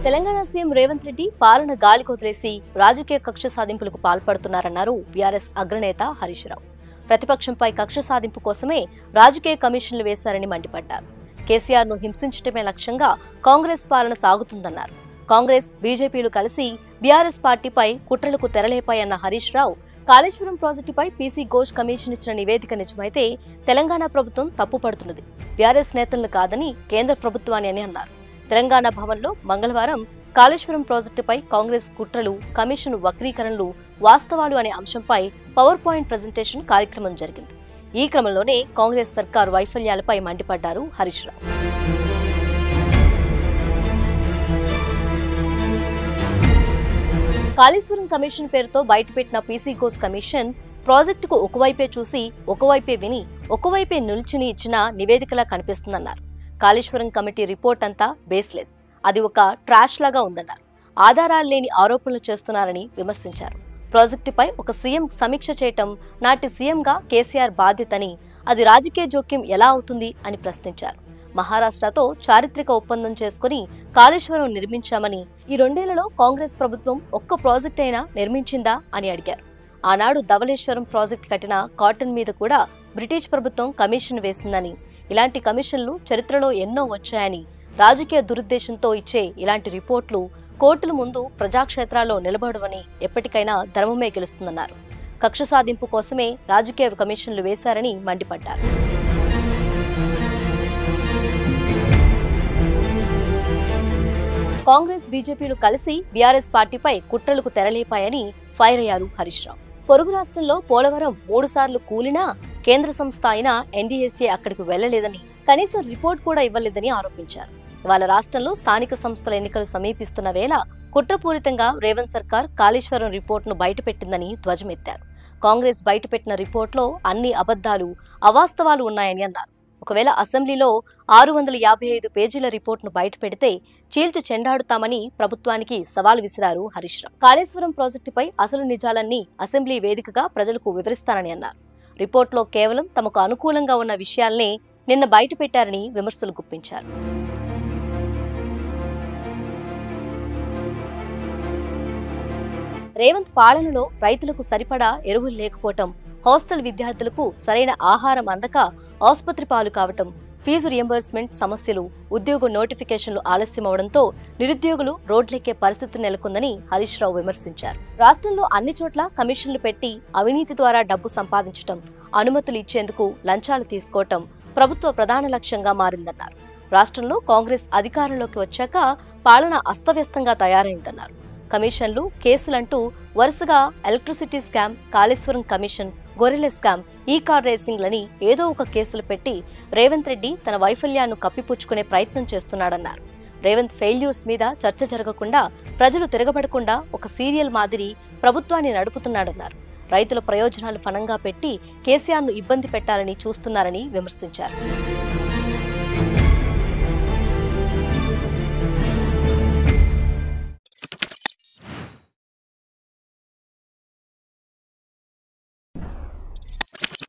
Telangana CM Revanth Reddy పాలన గాలికొదిలేసి రాజకీయ కక్ష సాధింపులకు పాల్పడుతున్నారన్నారు బీఆర్ఎస్ అగ్రనేత హరీష్ రావు. ప్రతిపక్షంపై కక్ష సాధింపు కోసమే రాజకీయ కమిషన్లు వేశారని మండిపడ్డారు. కేసీఆర్ ను హింసించటమే లక్ష్యంగా కాంగ్రెస్ పాలన సాగుతుందన్నారు. కాంగ్రెస్, బీజేపీలు కలిసి బీఆర్ఎస్ పార్టీపై కుట్రలకు తెరలేపాయన్న హరీష్ రావు, కాళేశ్వరం ప్రాజెక్టుపై పీసీ ఘోష్ కమిషన్ ఇచ్చిన నివేదిక నిజమైతే తెలంగాణ ప్రభుత్వం తప్పుపడుతున్నది, బీఆర్ఎస్ నేతలను కాదని కేంద్ర ప్రభుత్వాన్ని అని అన్నారు. తెలంగాణ భవన్లో మంగళవారం కాళేశ్వరం ప్రాజెక్టుపై కాంగ్రెస్ కుట్రలు, కమిషన్ వక్రీకరణలు వాస్తవాలు అనే అంశంపై పవర్ పాయింట్ ప్రెజెంటేషన్ కార్యక్రమం జరిగింది. ఈ క్రమంలోనే కాంగ్రెస్ సర్కారు వైఫల్యాలపై మండిపడ్డారు హరీష్ రావు. కాళేశ్వరం కమిషన్ పేరుతో బయటపెట్టిన పీసీ ఘోష్ కమిషన్ ప్రాజెక్టుకు ఒకవైపే చూసి, ఒకవైపే విని, ఒకవైపే నిల్చుని ఇచ్చిన నివేదికలా కనిపిస్తుందన్నారు. కాళేశ్వరం కమిటీ రిపోర్ట్ అంతా బేస్లెస్, అది ఒక ట్రాష్ లాగా ఉందన్నారు. ఆధారాలు లేని ఆరోపణలు చేస్తున్నారని విమర్శించారు. ప్రాజెక్టుపై ఒక సీఎం సమీక్ష చేయటం నాటి సీఎంగా కేసీఆర్ బాధ్యతని, అది రాజకీయ జోక్యం ఎలా అవుతుంది అని ప్రశ్నించారు. మహారాష్ట్రతో చారిత్రక ఒప్పందం చేసుకుని కాళేశ్వరం నిర్మించామని, ఈ 2 ఏళ్లలో కాంగ్రెస్ ప్రభుత్వం ఒక్క ప్రాజెక్ట్ అయినా నిర్మించిందా అని అడిగారు. ఆనాడు ధవళేశ్వరం ప్రాజెక్టు కట్టిన కాటన్ మీద కూడా బ్రిటిష్ ప్రభుత్వం కమిషన్ వేసిందని, ఇలాంటి కమిషన్లు చరిత్రలో ఎన్నో వచ్చాయని, రాజకీయ దురుద్దేశంతో ఇచ్చే ఇలాంటి రిపోర్టులు కోర్టుల ముందు ప్రజాక్షేత్రాల్లో నిలబడవని, ఎప్పటికైనా ధర్మమే గెలుస్తుందన్నారు. కక్ష సాధింపు కోసమే రాజకీయ కమిషన్లు వేశారని మండిపడ్డారు. కాంగ్రెస్, బీజేపీలు కలిసి బీఆర్ఎస్ పార్టీపై కుట్రలకు తెరలేపాయని ఫైర్ అయ్యారు హరీష్ రావు. పొరుగు రాష్ట్రంలో పోలవరం 3 సార్లు కూలినా కేంద్ర సంస్థ అయిన ఎన్డీఎస్ఏ అక్కడికి వెళ్లలేదని, కనీసం రిపోర్ట్ కూడా ఇవ్వలేదని ఆరోపించారు. ఇవాళ రాష్ట్రంలో స్థానిక సంస్థల ఎన్నికలు సమీపిస్తున్న వేళ కుట్రపూరితంగా రేవంత్ సర్కార్ కాళేశ్వరం రిపోర్టును బయటపెట్టిందని ధ్వజమెత్తారు. కాంగ్రెస్ బయటపెట్టిన రిపోర్టులో అన్ని అబద్దాలు, అవాస్తవాలు ఉన్నాయని అన్నారు. ఒకవేళ అసెంబ్లీలో 655 పేజీల రిపోర్టును బయటపెడితే చీల్చి చెండాడుతామని ప్రభుత్వానికి సవాల్ విసిరారు హరీష్ రావు. కాళేశ్వరం ప్రాజెక్టుపై అసలు నిజాలన్నీ అసెంబ్లీ వేదికగా ప్రజలకు వివరిస్తానని అన్నారు. రిపోర్టులో కేవలం తమకు అనుకూలంగా ఉన్న విషయాలనే నిన్న బయటపెట్టారని విమర్శలు గుప్పించారు. రేవంత్ పాలనలో రైతులకు సరిపడా ఎరువులు లేకపోవటం, హాస్టల్ విద్యార్థులకు సరైన ఆహారం అందక ఆసుపత్రి పాలు కావటం, ఫీజు రియంబర్స్మెంట్ సమస్యలు, ఉద్యోగ నోటిఫికేషన్లు ఆలస్యమవడంతో నిరుద్యోగులు రోడ్లెక్కే పరిస్థితి నెలకొందని హరీష్ రావు విమర్శించారు. రాష్ట్రంలో అన్ని చోట్ల కమిషన్లు పెట్టి అవినీతి ద్వారా డబ్బు సంపాదించటం, అనుమతులు ఇచ్చేందుకు లంచాలు తీసుకోవటం ప్రభుత్వ ప్రధాన లక్ష్యంగా మారిందన్నారు. రాష్ట్రంలో కాంగ్రెస్ అధికారంలోకి వచ్చాక పాలన అస్తవ్యస్తంగా తయారైందన్నారు. కమిషన్లు, కేసులంటూ వరుసగా ఎలక్ట్రిసిటీ స్కామ్, కాళేశ్వరం కమిషన్, గొర్రెల స్కామ్, ఈ కార్ రేసింగ్లని ఏదో ఒక కేసులు పెట్టి రేవంత్ రెడ్డి తన వైఫల్యాన్ని కప్పిపుచ్చుకునే ప్రయత్నం చేస్తున్నాడన్నారు. రేవంత్ ఫెయిల్యూర్స్ మీద చర్చ జరగకుండా, ప్రజలు తిరగబడకుండా ఒక సీరియల్ మాదిరి ప్రభుత్వాన్ని నడుపుతున్నాడన్నారు. రైతుల ప్రయోజనాలు ఫణంగా పెట్టి కేసీఆర్ను ఇబ్బంది పెట్టాలని చూస్తున్నారని విమర్శించారు.